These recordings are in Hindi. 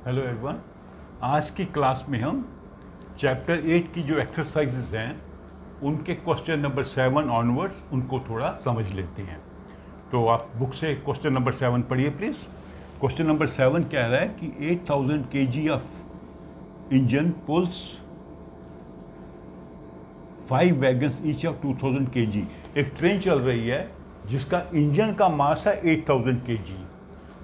Hello everyone. आज की क्लास में हम चैप्टर 8 की जो एक्सरसाइजेज हैं उनके क्वेश्चन नंबर 7 ऑनवर्ड्स उनको थोड़ा समझ लेते हैं। तो आप बुक से क्वेश्चन नंबर 7 पढ़िए प्लीज़। क्वेश्चन नंबर 7 कह रहा है कि 8000 kg of engine pulls 5 wagons each of 2000 kg। एक ट्रेन चल रही है जिसका इंजन का मास है 8000 kg।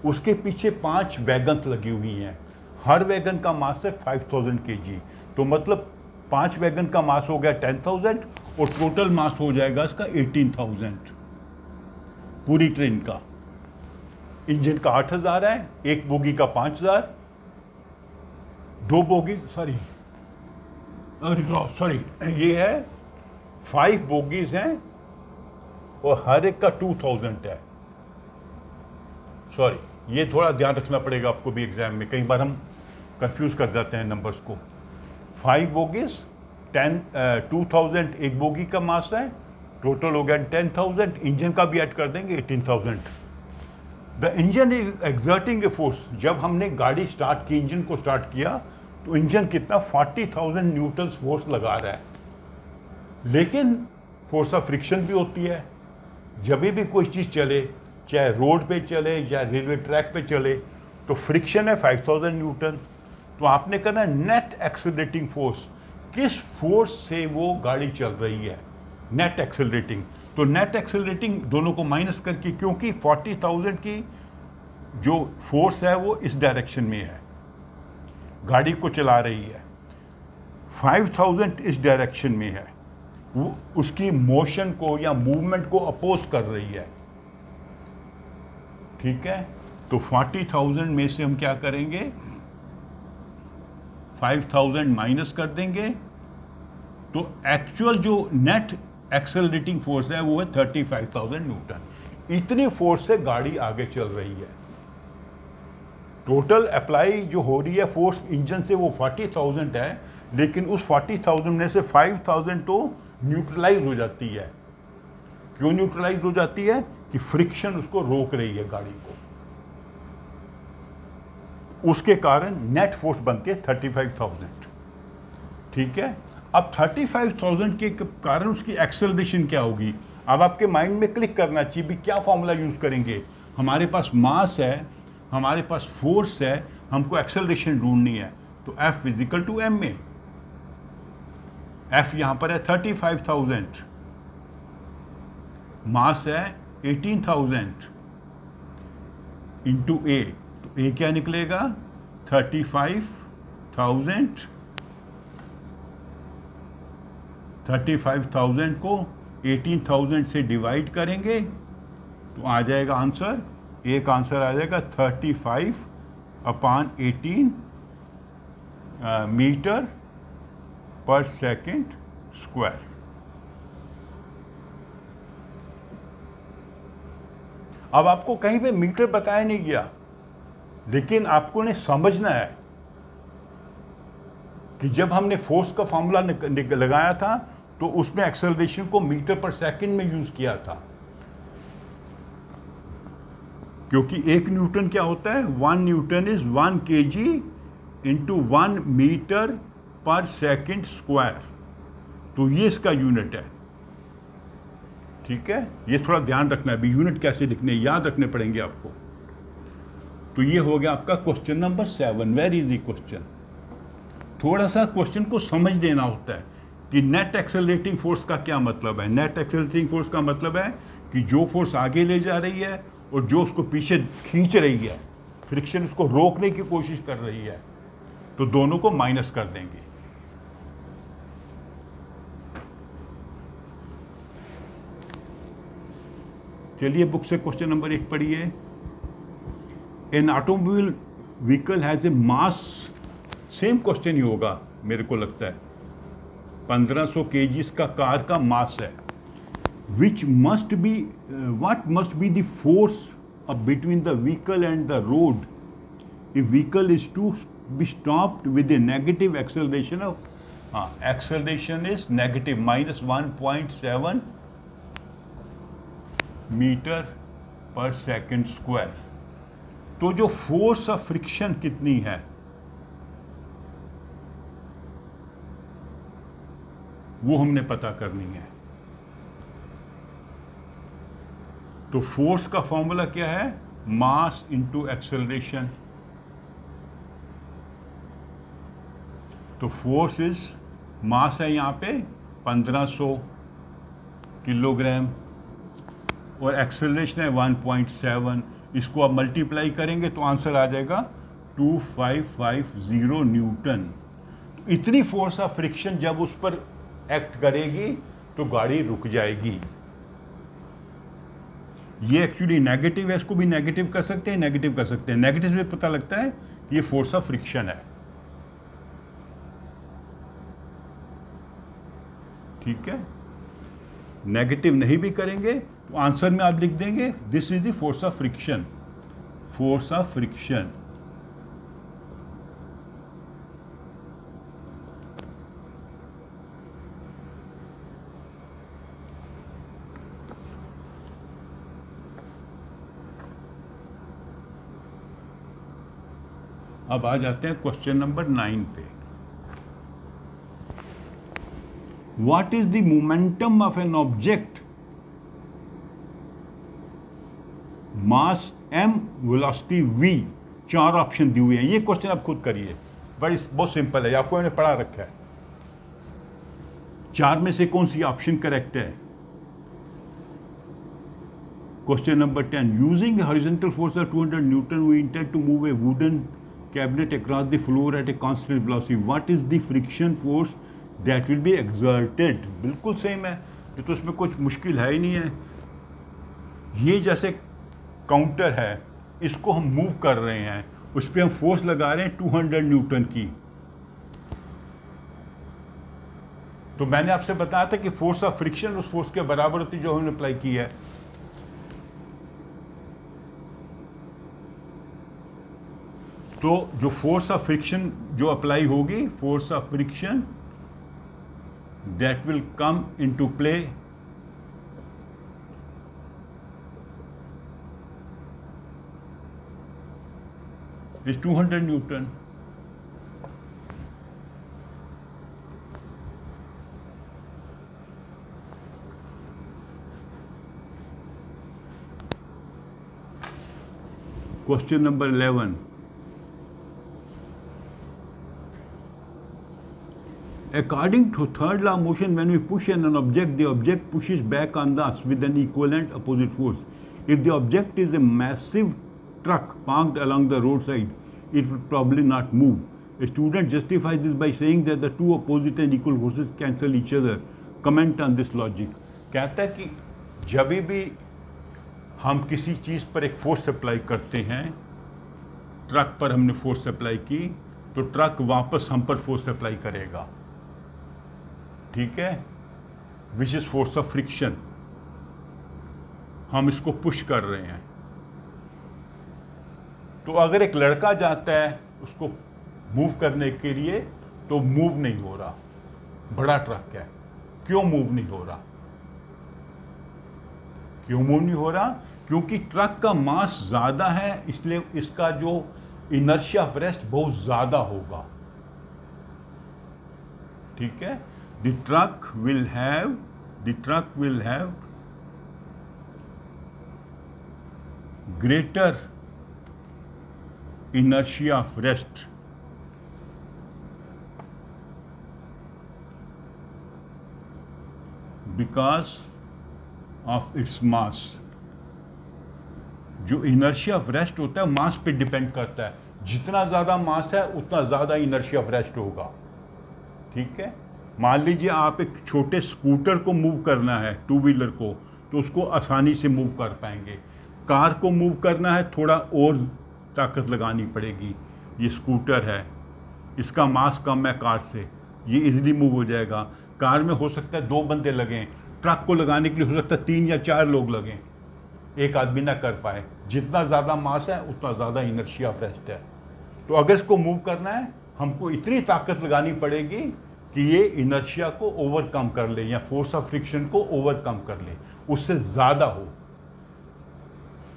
उसके पीछे 5 वैगन्स लगी हुई हैं, हर वैगन का मास है 5000 kg। तो मतलब 5 वैगन का मास हो गया 10,000 और टोटल मास हो जाएगा इसका 18,000 पूरी ट्रेन का। इंजन का 8,000 है, एक बोगी का 5,000, दो बोगी सॉरी ये है 5 बोगीज हैं और हर एक का 2000 है। सॉरी, ये थोड़ा ध्यान रखना पड़ेगा आपको भी एग्जाम में, कई बार हम कंफ्यूज कर जाते हैं नंबर्स को। 5 बोगीज 2000 एक बोगी का मास है, टोटल हो गया 10,000। इंजन का भी ऐड कर देंगे 18,000। The engine is exerting a force. जब हमने गाड़ी स्टार्ट की, इंजन को स्टार्ट किया तो इंजन कितना 40,000 न्यूटन फोर्स लगा रहा है। लेकिन फोर्स ऑफ फ्रिक्शन भी होती है। जब भी कोई चीज़ चले, चाहे रोड पे चले या रेलवे ट्रैक पे चले, तो फ्रिक्शन है 5000 न्यूटन। तो आपने करना नेट एक्सेलरेटिंग फोर्स, किस फोर्स से वो गाड़ी चल रही है, नेट एक्सेलरेटिंग। तो नेट एक्सेलरेटिंग दोनों को माइनस करके, क्योंकि 40,000 की जो फोर्स है वो इस डायरेक्शन में है, गाड़ी को चला रही है, 5000 इस डायरेक्शन में है, वो उसकी मोशन को या मूवमेंट को अपोज कर रही है। ठीक है, तो 40,000 में से हम क्या करेंगे, 5000 माइनस कर देंगे, तो एक्चुअल जो नेट एक्सेलरेटिंग फोर्स है वो है 35,000 न्यूटन। इतनी फोर्स से गाड़ी आगे चल रही है। टोटल अप्लाई जो हो रही है फोर्स इंजन से वो 40,000 है, लेकिन उस 40,000 में से 5,000 तो न्यूट्रलाइज हो जाती है। क्यों न्यूट्रलाइज हो जाती है? कि फ्रिक्शन उसको रोक रही है गाड़ी को, उसके कारण नेट फोर्स बनती है 35,000। ठीक है, अब 35,000 के कारण उसकी एक्सेलरेशन क्या होगी। अब आपके माइंड में क्लिक करना चाहिए भी क्या फॉर्मूला यूज करेंगे। हमारे पास मास है, हमारे पास फोर्स है, हमको एक्सेलरेशन ढूंढनी है, तो F इजिकल टू एम में। F यहां पर है 35,000, मास है 18,000 इंटू A। तो A क्या निकलेगा 35,000 को 18,000 से डिवाइड करेंगे तो आ जाएगा आंसर, एक आंसर आ जाएगा 35/18 मीटर पर सेकेंड स्क्वायर। अब आपको कहीं पे मीटर बताया नहीं गया, लेकिन आपको ने समझना है कि जब हमने फोर्स का फॉर्मूला लगाया था तो उसमें एक्सेलरेशन को मीटर पर सेकंड में यूज किया था, क्योंकि 1 न्यूटन क्या होता है, 1 newton is 1 kg into 1 metre per second square. तो ये इसका यूनिट है। ठीक है, ये थोड़ा ध्यान रखना है भी, यूनिट कैसे लिखने याद रखने पड़ेंगे आपको। तो ये हो गया आपका question number 7, very easy question. थोड़ा सा क्वेश्चन को समझ देना होता है कि नेट एक्सेलरेटिंग फोर्स का क्या मतलब है। नेट एक्सेलरेटिंग फोर्स का मतलब है कि जो फोर्स आगे ले जा रही है और जो उसको पीछे खींच रही है, फ्रिक्शन उसको रोकने की कोशिश कर रही है, तो दोनों को माइनस कर देंगे। चलिए बुक से क्वेश्चन नंबर 1 पढ़िए। An automobile vehicle has a mass, same question ही होगा मेरे को लगता है, 1500 kg का कार का मास है। which must be what must be the force between the vehicle and the road if vehicle is to be stopped with a negative acceleration of acceleration is negative -1.7 metre per second square. तो जो फोर्स ऑफ फ्रिक्शन कितनी है वो हमने पता करनी है। तो फोर्स का फॉर्मूला क्या है? Mass into acceleration. तो फोर्स इज, मास है यहाँ पे 1500 किलोग्राम और एक्सेलरेशन है 1.7। इसको आप मल्टीप्लाई करेंगे तो आंसर आ जाएगा 2550 न्यूटन। तो इतनी फोर्स ऑफ फ्रिक्शन जब उस पर एक्ट करेगी तो गाड़ी रुक जाएगी। ये एक्चुअली नेगेटिव है, इसको भी नेगेटिव कर सकते हैं, नेगेटिव कर सकते हैं। नेगेटिव से पता लगता है कि ये फोर्स ऑफ फ्रिक्शन है। ठीक है, नेगेटिव नहीं भी करेंगे तो आंसर में आप लिख देंगे this is the force of friction, force of friction. अब आ जाते हैं क्वेश्चन नंबर 9 पे। What is the momentum of an object? Mass m, velocity v, 4 option दिए हुए हैं। ये क्वेश्चन आप खुद करिए, बहुत सिंपल है, आपको मैंने पढ़ा रखा है। 4 में से कौन सी ऑप्शन करेक्ट है? Question number 10, using horizontal force of 200 newton we intend to move a wooden cabinet across the floor at a constant velocity, what is the friction force that will be exerted? बिल्कुल सेम है, ये तो इसमें कुछ मुश्किल है ही नहीं है। ये जैसे काउंटर है, इसको हम मूव कर रहे हैं, उस पर हम फोर्स लगा रहे हैं 200 न्यूटन की। तो मैंने आपसे बताया था कि फोर्स ऑफ फ्रिक्शन उस फोर्स के बराबर होती जो हमने अप्लाई की है। तो जो फोर्स ऑफ फ्रिक्शन जो अप्लाई होगी, force of friction that will come into play is 200 Newton. Question number 11. According to third law of motion, when we push an object, the object pushes back on us with an equivalent opposite force. If the object is a massive truck parked along the roadside, it will probably not move. A student justifies this by saying that the two opposite and equal forces cancel each other. Comment on this logic. कहता है कि जब भी हम किसी चीज़ पर एक फोर्स अप्लाई करते हैं, ट्रक पर हमने फोर्स अप्लाई की तो ट्रक वापस हम पर फोर्स अप्लाई करेगा। ठीक है, which is force of friction. हम इसको पुश कर रहे हैं। तो अगर एक लड़का जाता है उसको मूव करने के लिए तो मूव नहीं हो रहा, बड़ा ट्रक है, क्यों मूव नहीं हो रहा? क्यों मूव नहीं हो रहा? क्योंकि ट्रक का मास ज़्यादा है, इसलिए इसका जो इनर्शिया ऑफ रेस्ट बहुत ज़्यादा होगा। ठीक है, the truck will have greater inertia of rest because of its mass. जो इनर्शिया ऑफ रेस्ट होता है मास पे डिपेंड करता है, जितना ज़्यादा मास है उतना ज़्यादा इनर्शिया ऑफ रेस्ट होगा। ठीक है, मान लीजिए आप एक छोटे स्कूटर को मूव करना है, 2 व्हीलर को, तो उसको आसानी से मूव कर पाएंगे। कार को मूव करना है थोड़ा और ताकत लगानी पड़ेगी। ये स्कूटर है, इसका मास कम है कार से, ये इजीली मूव हो जाएगा। कार में हो सकता है 2 बंदे लगें, ट्रक को लगाने के लिए हो सकता है 3 या 4 लोग लगें, एक आदमी ना कर पाए। जितना ज़्यादा मास है उतना ज़्यादा इनर्शिया ऑफ रेस्ट है। तो अगर इसको मूव करना है हमको इतनी ताकत लगानी पड़ेगी कि ये इनर्शिया को ओवरकम कर ले या फोर्स ऑफ फ्रिक्शन को ओवरकम कर ले, उससे ज़्यादा हो,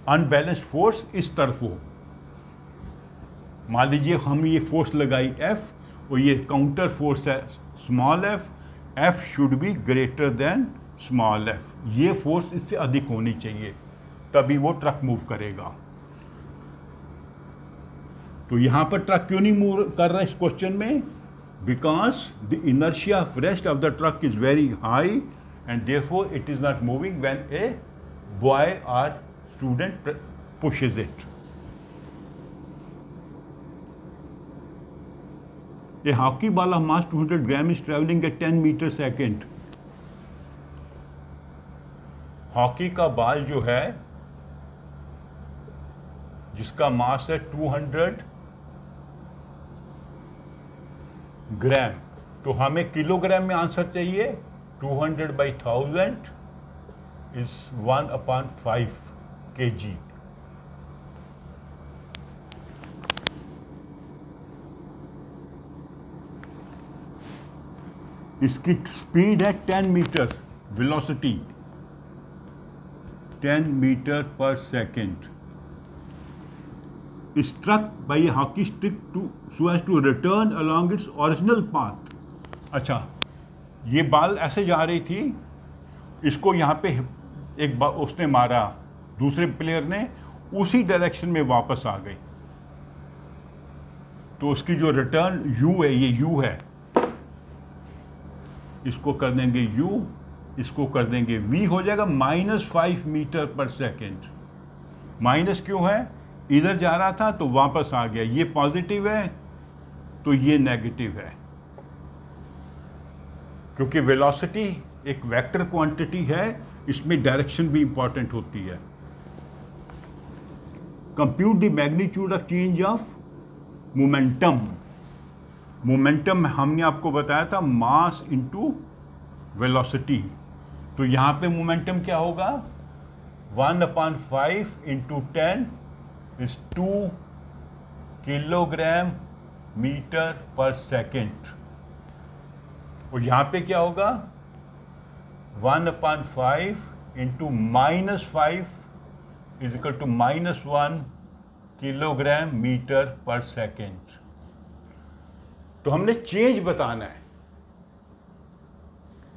अनबैलेंस्ड फोर्स इस तरफ हो। मान लीजिए हम ये फोर्स लगाई F और ये काउंटर फोर्स है small f, F should be greater than small F, ये फोर्स इससे अधिक होनी चाहिए, तभी वो ट्रक मूव करेगा। तो यहां पर ट्रक क्यों नहीं मूव कर रहा है इस क्वेश्चन में? Because the inertia of rest of the truck is very high and therefore it is not moving when a boy और student pushes it. A hockey ball of mass 200 gram is traveling at 10 meter second. Hockey का बॉल जो है जिसका मास है 200 ग्राम, तो हमें किलोग्राम में आंसर चाहिए। 200/1000 is 1/5 kg। इसकी स्पीड है 10 मीटर, वेलोसिटी 10 मीटर पर second. Struck by a hockey stick so as to return along its original path. अच्छा, ये बॉल ऐसे जा रही थी, इसको यहाँ पे एक उसने मारा, दूसरे प्लेयर ने, उसी डायरेक्शन में वापस आ गई, तो उसकी जो रिटर्न यू है, ये यू है, इसको कर देंगे u, इसको कर देंगे v, हो जाएगा -5 मीटर पर सेकेंड। माइनस क्यों है? इधर जा रहा था तो वापस आ गया, ये पॉजिटिव है तो ये नेगेटिव है, क्योंकि वेलोसिटी एक वेक्टर क्वांटिटी है, इसमें डायरेक्शन भी इंपॉर्टेंट होती है। Compute the magnitude of change of momentum. Momentum हमने आपको बताया था मास इनटू वेलोसिटी, तो यहाँ पे मोमेंटम क्या होगा? 1/5 × 10 is 2 किलोग्राम मीटर पर सेकेंड, और यहाँ पे क्या होगा? 1/5 × -5 is equal to -1 kilogram metre पर सेकेंड। तो हमने चेंज बताना है।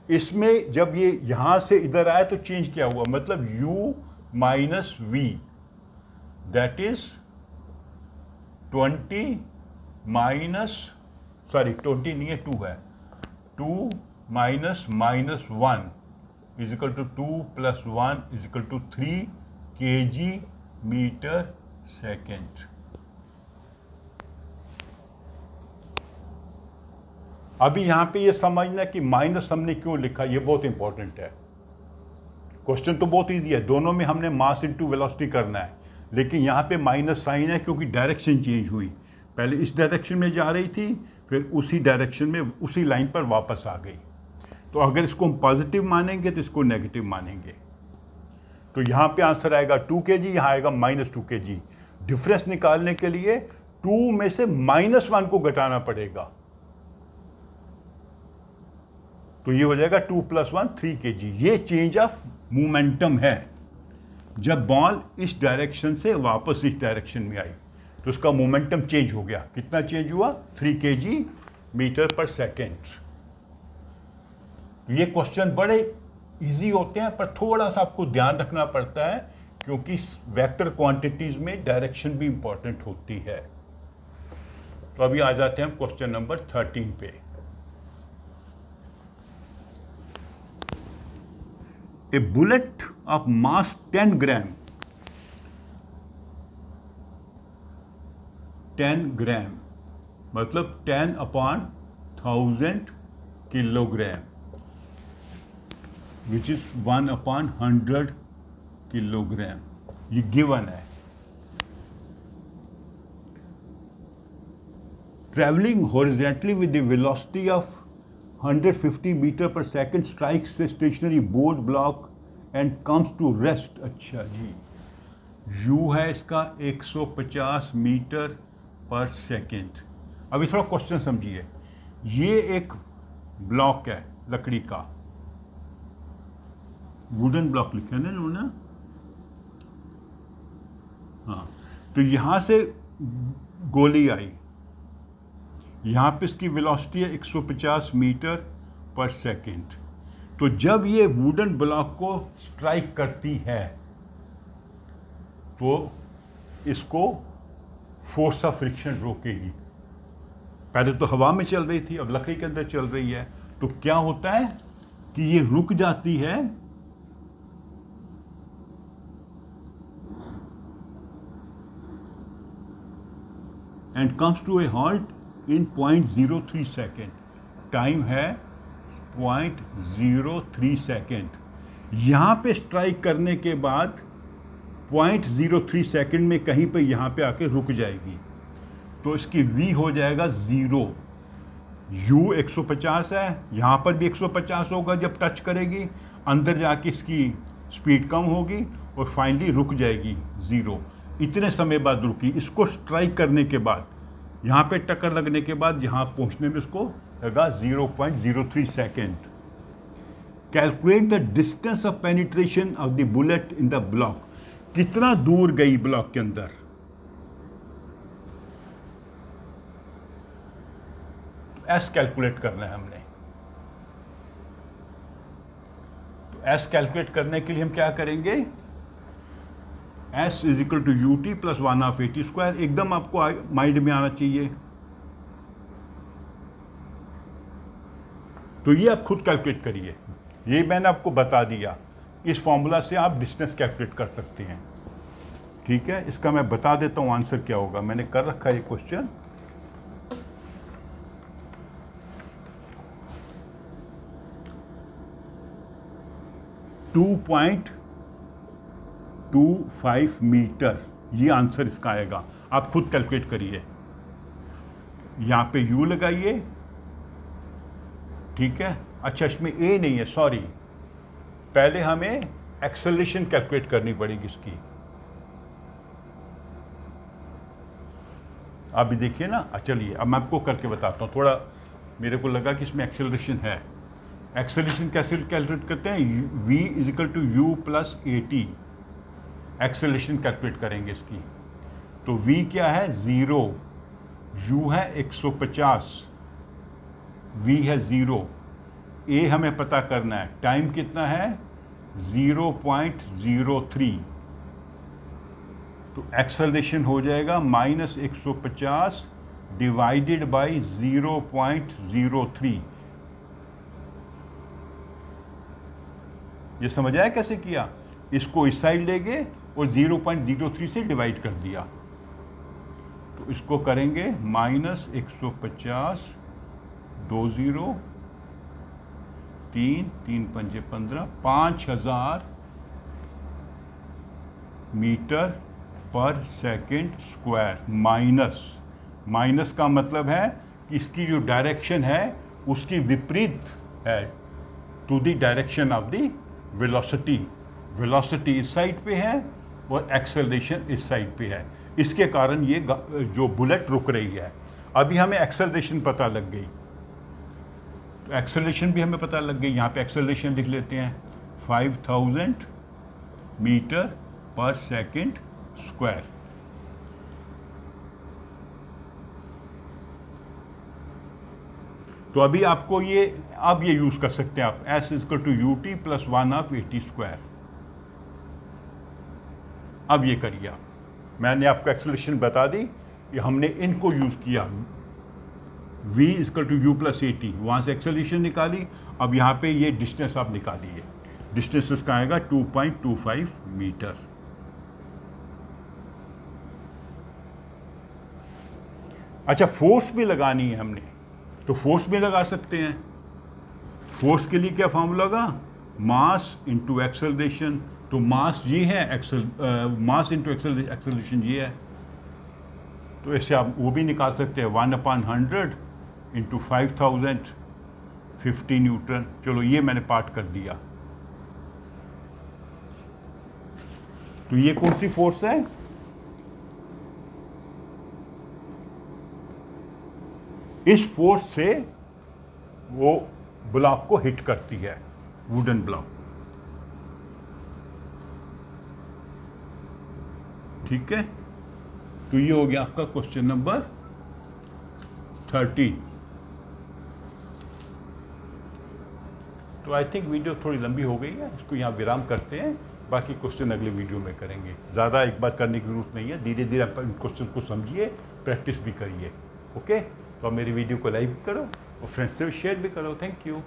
इसमें जब ये यहां से इधर आया तो चेंज क्या हुआ? मतलब u minus v, that is 20 नहीं है, 2 है, 2 -(-1) is equal to 2 + 1 is equal to 3 kg metre second. अभी यहां पे ये समझना कि माइनस हमने क्यों लिखा, ये बहुत इंपॉर्टेंट है। क्वेश्चन तो बहुत इजी है, दोनों में हमने मास इनटू वेलोसिटी करना है, लेकिन यहां पे माइनस साइन है क्योंकि डायरेक्शन चेंज हुई। पहले इस डायरेक्शन में जा रही थी, फिर उसी डायरेक्शन में उसी लाइन पर वापस आ गई। तो अगर इसको हम पॉजिटिव मानेंगे तो इसको नेगेटिव मानेंगे, तो यहाँ पे आंसर आएगा 2 kg, यहाँ आएगा -2 kg। डिफरेंस निकालने के लिए 2 में से -1 को घटाना पड़ेगा, तो ये हो जाएगा 2 + 1 3 kg। ये चेंज ऑफ मोमेंटम है। जब बॉल इस डायरेक्शन से वापस इस डायरेक्शन में आई तो उसका मोमेंटम चेंज हो गया। कितना चेंज हुआ? 3 kg मीटर पर सेकेंड। ये क्वेश्चन बड़े इजी होते हैं, पर थोड़ा सा आपको ध्यान रखना पड़ता है, क्योंकि वेक्टर क्वांटिटीज में डायरेक्शन भी इंपॉर्टेंट होती है। तो अभी आ जाते हैं हम क्वेश्चन नंबर 13 पे। A bullet of mass 10 gram, 10 gram मतलब 10/1000 किलोग्राम, विच इज 1/100 किलोग्राम, ये गिवन है। Travelling horizontally with the velocity of 150 metre पर second strikes a stationary board block and comes to rest. अच्छा जी, यू है इसका 150 मीटर पर सेकेंड। अभी थोड़ा क्वेश्चन समझिए। ये एक ब्लॉक है लकड़ी का, वुडन ब्लॉक लिखा है ना इन्होंने, हाँ। तो यहाँ से गोली आई, यहाँ पे इसकी वेलोसिटी है 150 मीटर पर सेकेंड। तो जब ये वुडन ब्लॉक को स्ट्राइक करती है तो इसको फोर्स ऑफ फ्रिक्शन रोकेगी। पहले तो हवा में चल रही थी, अब लकड़ी के अंदर चल रही है, तो क्या होता है कि ये रुक जाती है and comes to a halt in 0.03 second. Time है 0.03 सेकेंड। यहां पे स्ट्राइक करने के बाद 0.03 सेकेंड में कहीं पे यहां पे आके रुक जाएगी, तो इसकी v हो जाएगा 0। u 150 है, यहाँ पर भी 150 होगा जब टच करेगी, अंदर जाके इसकी स्पीड कम होगी और फाइनली रुक जाएगी 0। इतने समय बाद रुकी। इसको स्ट्राइक करने के बाद, यहाँ पे टक्कर लगने के बाद यहाँ पहुँचने में इसको लगा 0.03 second. Calculate the distance of penetration of the bullet in the block. कितना दूर गई ब्लॉक के अंदर। एस कैलकुलेट करना है हमने। तो एस कैलकुलेट करने के लिए हम क्या करेंगे, s is equal to u t plus 1/2 square. एकदम आपको माइंड में आना चाहिए। तो ये आप खुद कैलकुलेट करिए, ये मैंने आपको बता दिया। इस फॉर्मूला से आप डिस्टेंस कैलकुलेट कर सकते हैं। ठीक है, इसका मैं बता देता हूं आंसर क्या होगा। मैंने कर रखा है ये क्वेश्चन। .25 मीटर, ये आंसर इसका आएगा। आप खुद कैलकुलेट करिए। यहां पे u लगाइए। ठीक है, अच्छा इसमें a नहीं है, सॉरी। पहले हमें एक्सेलरेशन कैलकुलेट करनी पड़ेगी इसकी। आप भी देखिए ना। चलिए अब मैं आपको करके बताता हूँ। थोड़ा मेरे को लगा कि इसमें एक्सेलरेशन है। एक्सेलरेशन कैसे कैलकुलेट करते हैं, v is equal to u plus AT। Acceleration calculate करेंगे इसकी। तो v क्या है 0, u है 150, v है 0, a हमें पता करना है। टाइम कितना है 0.03। तो एक्सेलरेशन हो जाएगा -150 डिवाइडेड बाई 0.03। ये समझ आया कैसे किया। इसको इस साइड ले गए और 0.03 से डिवाइड कर दिया। तो इसको करेंगे -150 20 3 3 5 15 5000 मीटर पर सेकेंड स्क्वायर। माइनस का मतलब है कि इसकी जो डायरेक्शन है उसकी विपरीत है, to the direction of the velocity. Velocity इस साइड पे है और एक्सेलरेशन इस साइड पे है। इसके कारण ये जो बुलेट रुक रही है। अभी हमें एक्सेलरेशन पता लग गई, तो एक्सेलरेशन भी हमें पता लग गई। यहाँ पे एक्सेलरेशन लिख लेते हैं 5000 मीटर पर सेकेंड स्क्वायर। तो अभी आपको ये यूज कर सकते हैं आप, s equal to u t plus 1/2 square. अब ये करिए आप। मैंने आपको एक्सेलरेशन बता दी, ये हमने इनको यूज किया। v equal to u plus AT, वहां से एक्सेलरेशन निकाली। अब यहाँ पे ये डिस्टेंस आप निकालिए। डिस्टेंस इसका आएगा 2.25 मीटर। अच्छा, फोर्स भी लगानी है हमने, तो फोर्स भी लगा सकते हैं। फोर्स के लिए क्या फॉर्मूला होगा, मास इंटू एक्सेलरेशन। तो मास ये है, मास इंटू एक्सेलरेशन ये है। तो इससे आप वो भी निकाल सकते हैं 1/100 इंटू 5000 50 न्यूटन। चलो ये मैंने पार्ट कर दिया। तो ये कौन सी फोर्स है, इस फोर्स से वो ब्लॉक को हिट करती है, वुडन ब्लॉक। ठीक है, तो ये हो गया आपका क्वेश्चन नंबर 30। तो आई थिंक वीडियो थोड़ी लंबी हो गई है, इसको यहाँ विराम करते हैं, बाकी क्वेश्चन अगले वीडियो में करेंगे। ज़्यादा एक बार करने की जरूरत नहीं है, धीरे धीरे आप इन क्वेश्चन को समझिए, प्रैक्टिस भी करिए। ओके, तो मेरी वीडियो को लाइक करो और फ्रेंड्स से शेयर भी करो। Thank you.